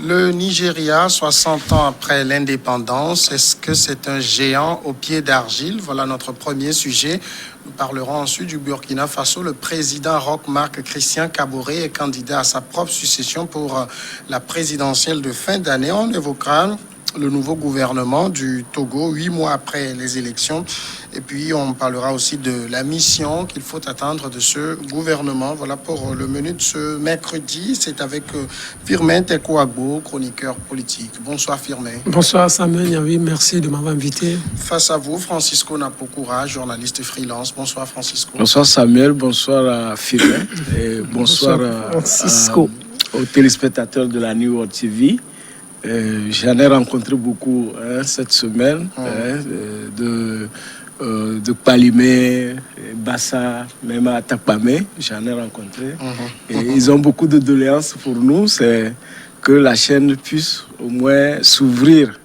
Le Nigeria, 60 ans après l'indépendance, est-ce que c'est un géant au pied d'argile? Voilà notre premier sujet. Nous parlerons ensuite du Burkina Faso. Le président Roch-Marc Christian Kaboré est candidat à sa propre succession pour la présidentielle de fin d'année. On évoquera le nouveau gouvernement du Togo, 8 mois après les élections. Et puis, on parlera aussi de la mission qu'il faut attendre de ce gouvernement. Voilà pour le menu de ce mercredi. C'est avec Firmin Tekouagbo, chroniqueur politique. Bonsoir Firmin. Bonsoir Samuel Yavi, merci de m'avoir invité. Face à vous, Francisco Napokura, journaliste freelance. Bonsoir Francisco. Bonsoir Samuel, bonsoir à Firmin et bonsoir Francisco. Aux téléspectateurs de la New World TV. J'en ai rencontré beaucoup cette semaine, de Palimé, Bassa, même à Tapamé, j'en ai rencontré. Et ils ont beaucoup de doléances pour nous, c'est que la chaîne puisse au moins s'ouvrir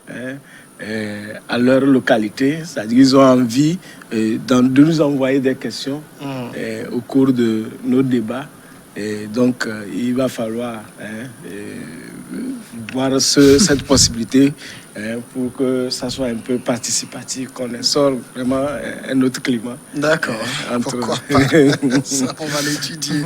à leur localité. C'est-à-dire qu'ils ont envie de nous envoyer des questions au cours de nos débats. Et donc, il va falloir voir cette possibilité pour que ça soit un peu participatif, qu'on instaure vraiment un autre climat. D'accord, pourquoi pas. Ça, on va l'étudier.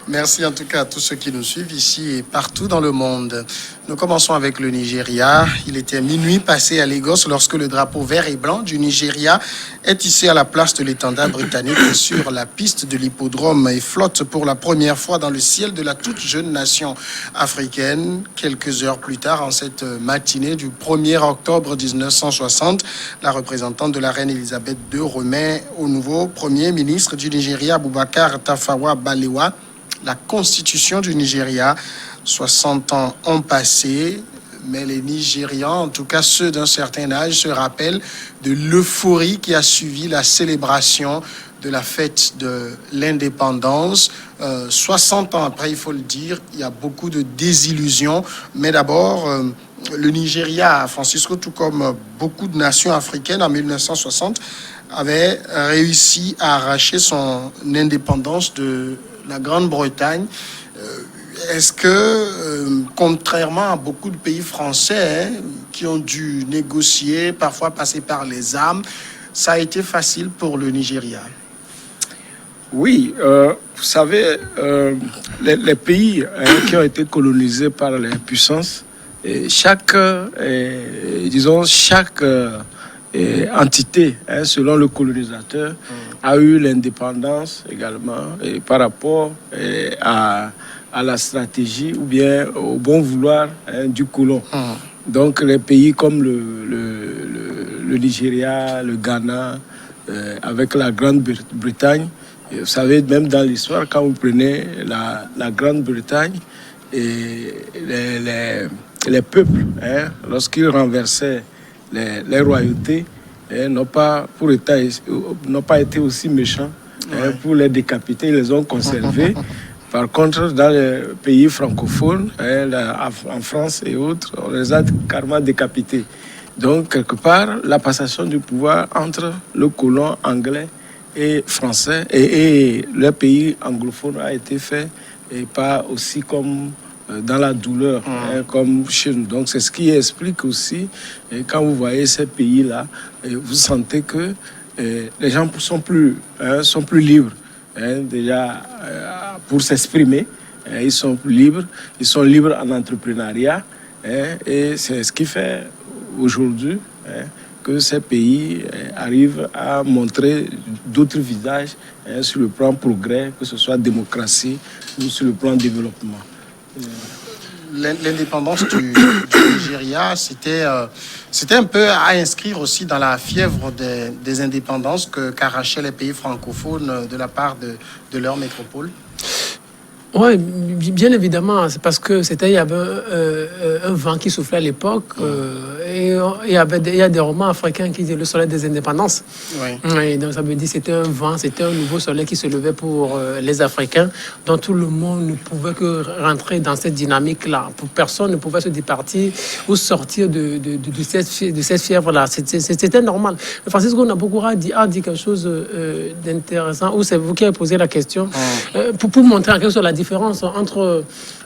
Merci en tout cas à tous ceux qui nous suivent ici et partout dans le monde. Nous commençons avec le Nigeria. Il était minuit passé à Lagos lorsque le drapeau vert et blanc du Nigeria est hissé à la place de l'étendard britannique sur la piste de l'hippodrome et flotte pour la première fois dans le ciel de la toute jeune nation africaine. Quelques heures plus tard, en cette matinée du 1er octobre 1960, la représentante de la reine Elisabeth II remet au nouveau Premier ministre du Nigeria, Abubakar Tafawa Balewa, la constitution du Nigeria. 60 ans ont passé, mais les Nigérians, en tout cas ceux d'un certain âge, se rappellent de l'euphorie qui a suivi la célébration de la fête de l'indépendance. 60 ans après, il faut le dire, il y a beaucoup de désillusions. Mais d'abord, le Nigeria, Francisco, tout comme beaucoup de nations africaines en 1960, avait réussi à arracher son indépendance de la Grande-Bretagne. Est-ce que, contrairement à beaucoup de pays français qui ont dû négocier, parfois passer par les armes, ça a été facile pour le Nigeria? Oui, vous savez, les pays qui ont été colonisés par les puissances, chaque entité, selon le colonisateur, a eu l'indépendance également par rapport à la stratégie ou bien au bon vouloir du colon. Donc les pays comme le Nigeria, le Ghana, avec la Grande-Bretagne, vous savez, même dans l'histoire, quand vous prenez la Grande-Bretagne, et les peuples, lorsqu'ils renversaient les royautés, n'ont pas été aussi méchants pour les décapiter, ils les ont conservés. Par contre, dans les pays francophones, en France et autres, on les a carrément décapités. Donc, quelque part, la passation du pouvoir entre le colon anglais et français et le pays anglophone a été fait et pas aussi comme dans la douleur, comme chez nous. Donc, c'est ce qui explique aussi, quand vous voyez ces pays-là, vous sentez que les gens sont plus libres. Déjà, pour s'exprimer, ils sont libres en entrepreneuriat, et c'est ce qui fait aujourd'hui que ces pays arrivent à montrer d'autres visages sur le plan progrès, que ce soit démocratie ou sur le plan développement. L'indépendance du Nigeria, c'était un peu à inscrire aussi dans la fièvre des indépendances qu'arrachaient les pays francophones de la part de leur métropole. Oui, bien évidemment, c'est parce que il y avait un vent qui soufflait à l'époque et il y a des romans africains qui disaient le soleil des indépendances. Oui, donc ça veut dire que c'était un vent, c'était un nouveau soleil qui se levait pour les Africains, dont tout le monde ne pouvait que rentrer dans cette dynamique-là. Personne ne pouvait se départir ou sortir de cette fièvre-là. C'était normal. Francisco Napokura a dit quelque chose d'intéressant, ou c'est vous qui avez posé la question, pour montrer en quelque sorte la différence entre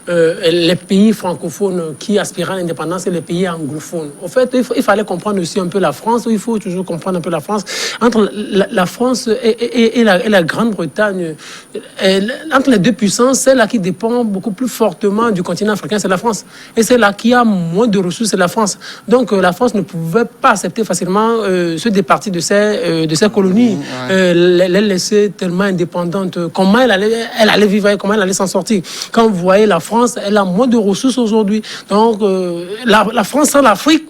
les pays francophones qui aspiraient à l'indépendance et les pays anglophones. En fait, il fallait comprendre aussi un peu la France. Il faut toujours comprendre un peu la France. Entre la France et la Grande-Bretagne, entre les deux puissances, celle-là qui dépend beaucoup plus fortement du continent africain, c'est la France. Et celle-là qui a moins de ressources, c'est la France. Donc, la France ne pouvait pas accepter facilement se départir de ses colonies, les laisser tellement indépendantes. Comment elle allait vivre, comment elle allait s'en sortir. Quand vous voyez la France, elle a moins de ressources aujourd'hui. Donc, la France sans l'Afrique,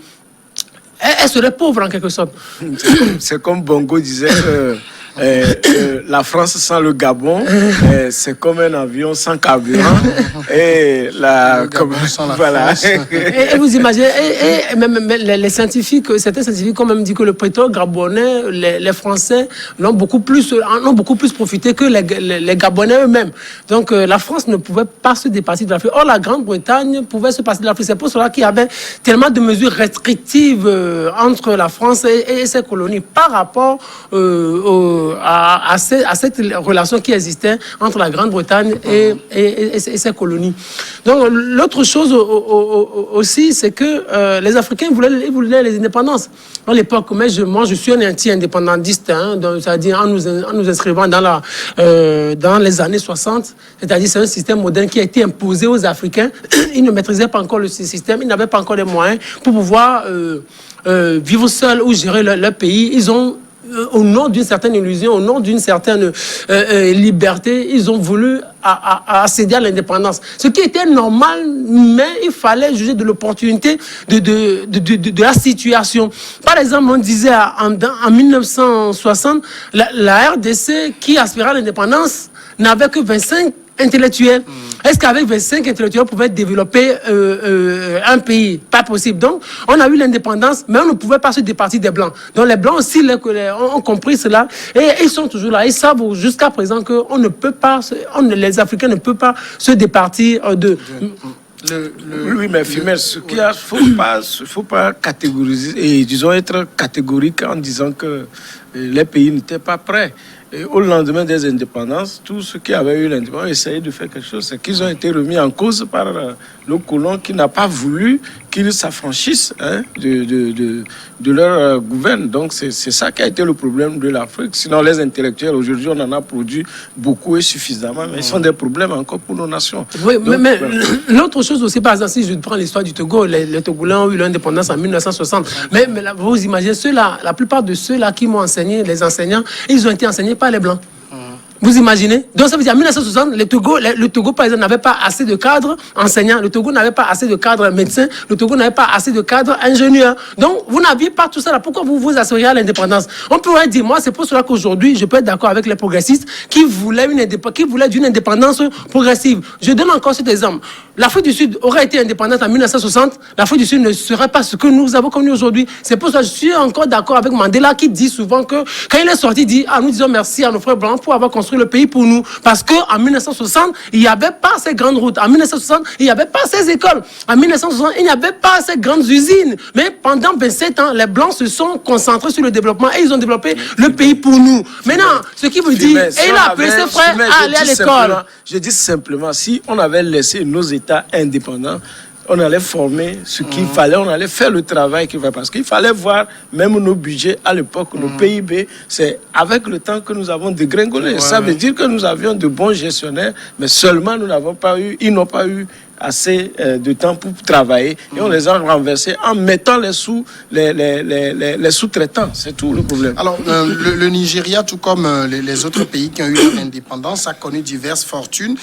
elle serait pauvre en quelque sorte. C'est comme Bongo disait que la France sans le Gabon, c'est comme un avion sans carburant. Et le Gabon sans la France. Et vous imaginez, et même les scientifiques, certains scientifiques ont même dit que le pétrole gabonais, les Français en ont beaucoup plus profité que les Gabonais eux-mêmes. Donc la France ne pouvait pas se départir de l'Afrique. Or, la Grande-Bretagne pouvait se passer de l'Afrique. C'est pour cela qu'il y avait tellement de mesures restrictives entre la France et ses colonies par rapport à cette relation qui existait entre la Grande-Bretagne et ses colonies. Donc, l'autre chose aussi, c'est que les Africains voulaient les indépendances. À l'époque, moi, je suis un anti-indépendantiste, c'est-à-dire en nous inscrivant dans les années 60, c'est-à-dire c'est un système moderne qui a été imposé aux Africains. Ils ne maîtrisaient pas encore le système, ils n'avaient pas encore les moyens pour pouvoir vivre seuls ou gérer leur pays. Ils ont au nom d'une certaine illusion, au nom d'une certaine liberté, ils ont voulu accéder à l'indépendance. Ce qui était normal, mais il fallait juger de l'opportunité de la situation. Par exemple, on disait en 1960, la RDC qui aspirait à l'indépendance n'avait que 25 intellectuels. Est-ce qu'avec 25 intellectuels, on pouvait développer un pays? Pas possible. Donc, on a eu l'indépendance, mais on ne pouvait pas se départir des Blancs. Donc, les Blancs aussi ont compris cela. Et ils sont toujours là. Ils savent jusqu'à présent que les Africains ne peuvent pas se départir d'eux. Oui, mais Fimel, faut pas catégoriser, et disons être catégorique en disant que les pays n'étaient pas prêts. Et au lendemain des indépendances, tous ceux qui avaient eu l'indépendance essayaient de faire quelque chose. C'est qu'ils ont été remis en cause par le colon qui n'a pas voulu qu'ils s'affranchissent de leur gouverne. Donc c'est ça qui a été le problème de l'Afrique. Sinon les intellectuels, aujourd'hui on en a produit beaucoup et suffisamment, mais ils sont des problèmes encore pour nos nations. Oui, donc, mais l'autre chose aussi, par exemple, si je prends l'histoire du Togo, les Togolais ont eu l'indépendance en 1960. Mais vous imaginez, la plupart de ceux-là qui m'ont enseigné, les enseignants, ils ont été enseignés par les Blancs. Vous imaginez? Donc ça veut dire en 1960, le Togo, par exemple, n'avait pas assez de cadres enseignants, le Togo n'avait pas assez de cadres médecins, le Togo n'avait pas assez de cadres ingénieurs. Donc vous n'aviez pas tout ça là. Pourquoi vous vous asseyez à l'indépendance? On pourrait dire, moi, c'est pour cela qu'aujourd'hui, je peux être d'accord avec les progressistes qui voulaient d'une indépendance progressive. Je donne encore cet exemple. L'Afrique du Sud aurait été indépendante en 1960, l'Afrique du Sud ne serait pas ce que nous avons connu aujourd'hui. C'est pour ça que je suis encore d'accord avec Mandela qui dit souvent que quand il est sorti, il dit, nous disons merci à nos frères blancs pour avoir construit le pays pour nous. Parce qu'en 1960, il n'y avait pas ces grandes routes. En 1960, il n'y avait pas ces écoles. En 1960, il n'y avait pas ces grandes usines. Mais pendant 27 ans, les Blancs se sont concentrés sur le développement et ils ont développé le pays pour nous. Maintenant, ce qui vous dit, et il a appelé ses frères à aller à l'école. Je dis simplement, si on avait laissé nos États indépendants, on allait former ce qu'il fallait, on allait faire le travail qu'il fallait. Parce qu'il fallait voir même nos budgets à l'époque, nos PIB, c'est avec le temps que nous avons dégringolé. Ça veut dire que nous avions de bons gestionnaires, mais seulement ils n'ont pas eu assez de temps pour travailler et on les a renversés en mettant les sous-traitants. C'est tout le problème. Alors, le Nigeria, tout comme les autres pays qui ont eu l'indépendance, a connu diverses fortunes.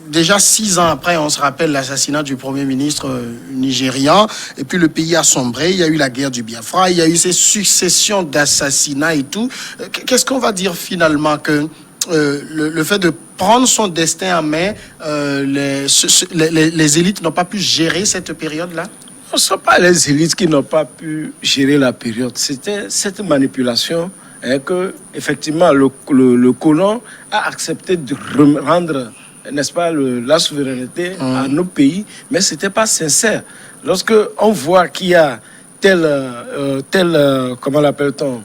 Déjà 6 ans après, on se rappelle l'assassinat du Premier ministre nigérian et puis le pays a sombré. Il y a eu la guerre du Biafra, il y a eu ces successions d'assassinats et tout. Qu'est-ce qu'on va dire finalement que le fait de prendre son destin en main, les élites n'ont pas pu gérer cette période-là? Ce ne sont pas les élites qui n'ont pas pu gérer la période. C'était cette manipulation que, effectivement, le colon a accepté de rendre, n'est-ce pas, la souveraineté à nos pays, mais ce n'était pas sincère. Lorsque on voit qu'il y a tel comment l'appelle-t-on,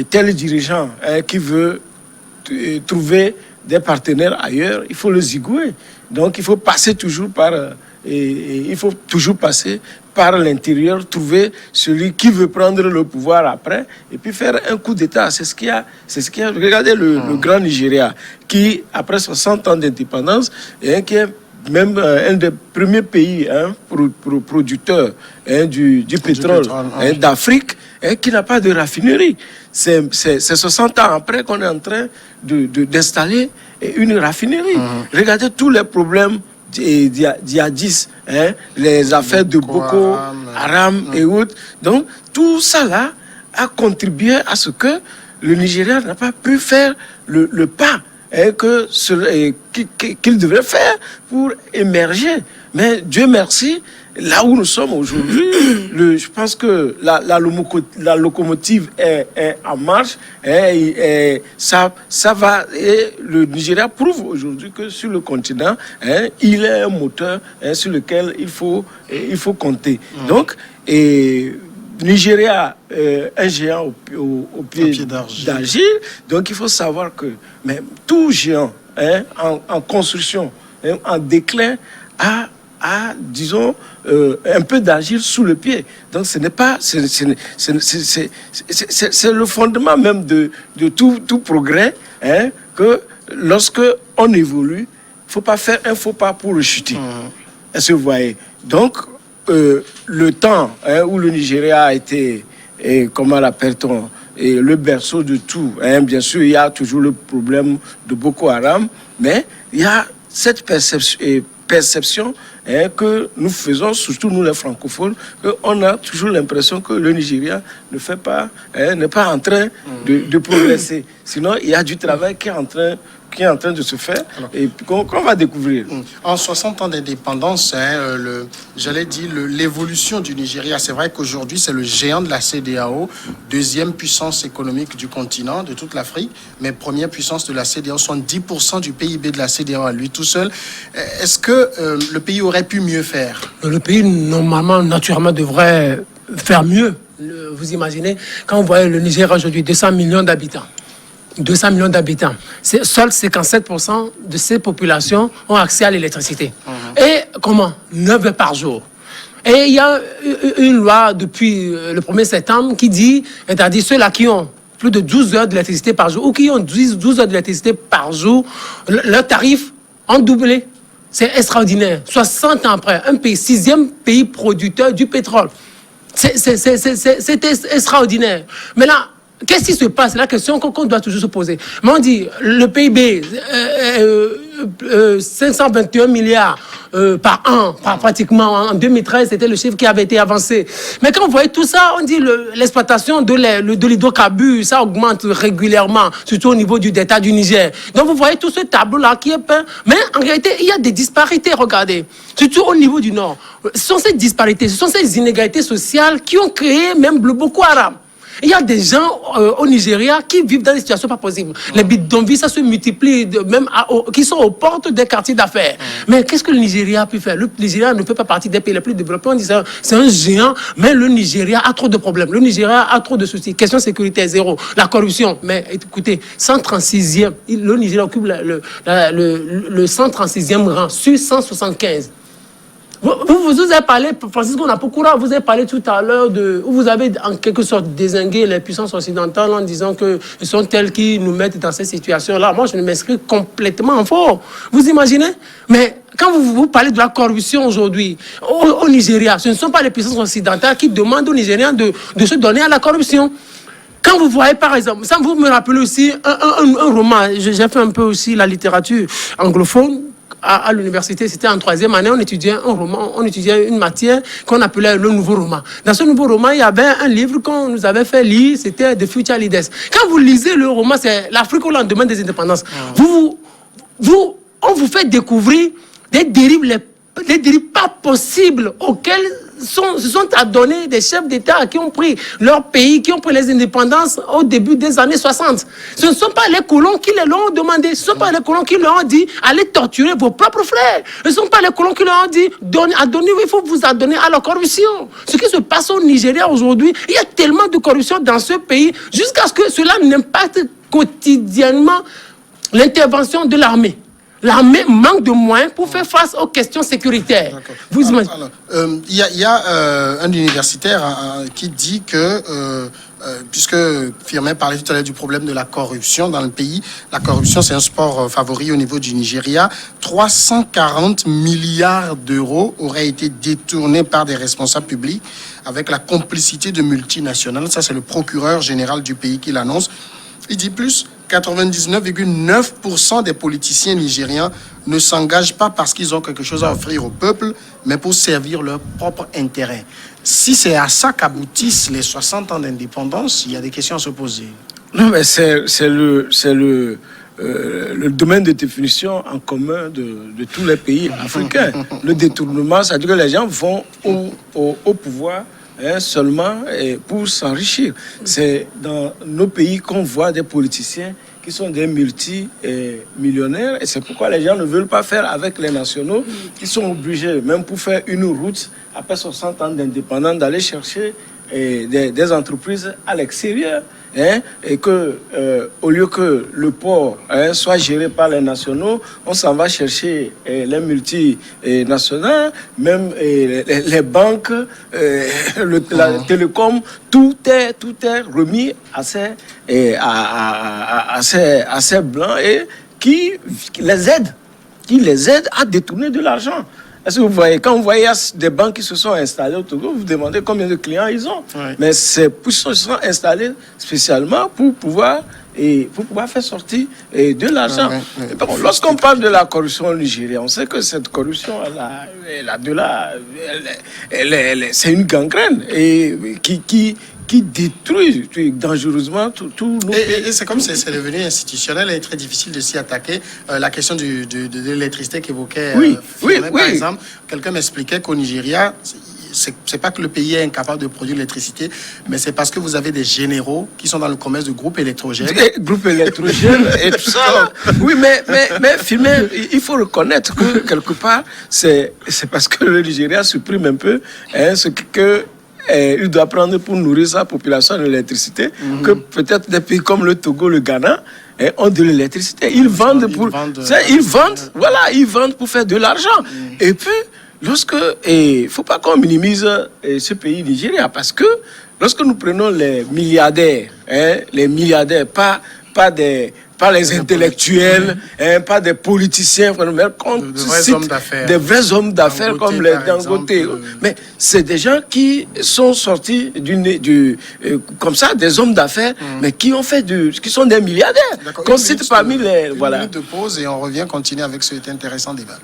tel dirigeant qui veut trouver des partenaires ailleurs, il faut le zigouer. Donc il faut passer toujours par... il faut toujours passer par l'intérieur, trouver celui qui veut prendre le pouvoir après, et puis faire un coup d'État. C'est ce qu'il y a. Regardez le grand Nigeria, qui, après 60 ans d'indépendance, qui est même un des premiers pays producteurs du pétrole d'Afrique, qui n'a pas de raffinerie. C'est 60 ans après qu'on est en train d'installer une raffinerie. Regardez tous les problèmes djihadistes, les affaires de Boko Haram et autres. Donc, tout ça là a contribué à ce que le Nigeria n'a pas pu faire le pas qu'il devrait faire pour émerger. Mais Dieu merci, là où nous sommes aujourd'hui, je pense que la locomotive est en marche, et ça va. Et le Nigeria prouve aujourd'hui que sur le continent, il est un moteur sur lequel il faut compter. Donc, Nigeria, un géant au pied d'argile. Donc il faut savoir que tout géant en construction, en déclin, a disons, un peu d'argile sous le pied. Donc ce n'est pas... C'est le fondement même de tout progrès, que lorsque on évolue, il ne faut pas faire un faux pas pour le chuter. Est-ce que vous voyez? Donc, le temps où le Nigeria a été, comment l'appelle-t-on, le berceau de tout. Bien sûr, il y a toujours le problème de Boko Haram, mais il y a cette perception que nous faisons, surtout nous les francophones, qu'on a toujours l'impression que le Nigeria n'est pas en train de progresser. Sinon, il y a du travail qui est en train de se faire. Alors, et qu'on va découvrir. En 60 ans d'indépendance, j'allais dire l'évolution du Nigeria. C'est vrai qu'aujourd'hui, c'est le géant de la CEDEAO, deuxième puissance économique du continent, de toute l'Afrique, mais première puissance de la CEDEAO, 70% du PIB de la CEDEAO à lui tout seul. Est-ce que le pays aurait pu mieux faire? Le pays, normalement, naturellement, devrait faire mieux. Vous imaginez, quand vous voyez le Nigeria aujourd'hui, 200 millions d'habitants. 200 millions d'habitants. Seuls 57% de ces populations ont accès à l'électricité. Et comment? 9 heures par jour. Et il y a une loi depuis le 1er septembre qui dit, interdit ceux-là qui ont plus de 12 heures d'électricité par jour ou qui ont 12 heures d'électricité par jour, leurs tarifs ont doublé. C'est extraordinaire. 60 ans après, un pays, 6e pays producteur du pétrole. C'était extraordinaire. Mais là, qu'est-ce qui se passe? C'est la question qu'on doit toujours se poser. Mais on dit, le PIB, 521 milliards par an, pratiquement. En 2013, c'était le chiffre qui avait été avancé. Mais quand vous voyez tout ça, on dit l'exploitation de l'hydrocarbure, ça augmente régulièrement, surtout au niveau du delta du Niger. Donc vous voyez tout ce tableau-là qui est peint. Mais en réalité, il y a des disparités, regardez. Surtout au niveau du Nord. Ce sont ces disparités, ce sont ces inégalités sociales qui ont créé même le Boko Haram. Il y a des gens au Nigeria qui vivent dans des situations pas possibles. Les bidonvilles, ça se multiplie, même qui sont aux portes des quartiers d'affaires. Mais qu'est-ce que le Nigeria a pu faire? Le Nigeria ne fait pas partie des pays les plus développés. On dit ça, c'est un géant, mais le Nigeria a trop de problèmes. Le Nigeria a trop de soucis. Question sécurité zéro. La corruption. Mais écoutez, 136e, le Nigeria occupe le 136e rang sur 175. Vous avez parlé, Francisco Napokura, vous avez parlé tout à l'heure où vous avez en quelque sorte dézingué les puissances occidentales en disant que ce sont elles qui nous mettent dans cette situation-là. Moi, je m'inscris complètement en faux. Vous imaginez? Mais quand vous parlez de la corruption aujourd'hui au Nigeria, ce ne sont pas les puissances occidentales qui demandent aux Nigériens de se donner à la corruption. Quand vous voyez, par exemple, ça vous me rappelez aussi un roman. J'ai fait un peu aussi la littérature anglophone. À l'université, c'était en 3e année, on étudiait un roman, on étudiait une matière qu'on appelait le nouveau roman. Dans ce nouveau roman, il y avait un livre qu'on nous avait fait lire, c'était The Future Leaders. Quand vous lisez le roman, c'est l'Afrique au lendemain des indépendances. On vous fait découvrir des dérives pas possibles auxquelles se sont adonnés des chefs d'État qui ont pris leur pays, qui ont pris les indépendances au début des années 60. Ce ne sont pas les colons qui les l'ont demandé. Ce ne sont pas les colons qui leur ont dit allez torturer vos propres frères. Ce ne sont pas les colons qui leur ont dit il faut vous adonner à la corruption. Ce qui se passe au Nigeria aujourd'hui, il y a tellement de corruption dans ce pays jusqu'à ce que cela n'impacte quotidiennement l'intervention de l'armée. L'armée manque de moyens pour faire face aux questions sécuritaires. Vous imaginez. Il y a un universitaire qui dit que, puisque Firmin parlait tout à l'heure du problème de la corruption dans le pays, la corruption c'est un sport favori au niveau du Nigeria, 340 milliards d'euros auraient été détournés par des responsables publics avec la complicité de multinationales. Ça c'est le procureur général du pays qui l'annonce. Il dit plus, 99,9% des politiciens nigériens ne s'engagent pas parce qu'ils ont quelque chose à offrir au peuple, mais pour servir leur propre intérêt. Si c'est à ça qu'aboutissent les 60 ans d'indépendance, il y a des questions à se poser. Non, mais c'est le domaine de définition en commun de tous les pays africains. Le détournement, c'est-à-dire que les gens vont au pouvoir seulement pour s'enrichir. C'est dans nos pays qu'on voit des politiciens qui sont des multimillionnaires et c'est pourquoi les gens ne veulent pas faire avec les nationaux qui sont obligés, même pour faire une route après 60 ans d'indépendance, d'aller chercher des entreprises à l'extérieur. Et que au lieu que le port soit géré par les nationaux, on s'en va chercher les multinationales, même les banques, la télécom, tout est remis à ces blancs et qui les aident à détourner de l'argent. Est-ce que vous voyez, quand vous voyez des banques qui se sont installées au Togo, vous vous demandez combien de clients ils ont. Oui. Mais ils se sont installés spécialement pour pouvoir faire sortir de l'argent. Oui. Bon, lorsqu'on parle de la corruption au Nigeria, on sait que cette corruption, c'est une gangrène et qui détruit dangereusement tout nos pays. Et c'est comme c'est devenu institutionnel et très difficile de s'y attaquer. La question de l'électricité qu'évoquait par exemple, quelqu'un m'expliquait qu'au Nigeria, c'est pas que le pays est incapable de produire l'électricité, mais c'est parce que vous avez des généraux qui sont dans le commerce de groupes électrogènes. Groupes électrogènes et tout ça. Oui, mais Firmin, il faut reconnaître que quelque part, c'est parce que le Nigeria supprime un peu ce que il doit prendre pour nourrir sa population de l'électricité, que peut-être des pays comme le Togo, le Ghana, ont de l'électricité. Ils vendent pour faire de l'argent. Et puis, il ne faut pas qu'on minimise ce pays Nigeria, parce que lorsque nous prenons les milliardaires, pas les intellectuels, pas des politiciens, mais des vrais hommes d'affaires comme les Dangote. Mais c'est des gens qui sont sortis comme ça, des hommes d'affaires, mais qui sont des milliardaires. Qu'on cite parmi les... Une minute de pause et on revient continuer avec cet intéressant débat.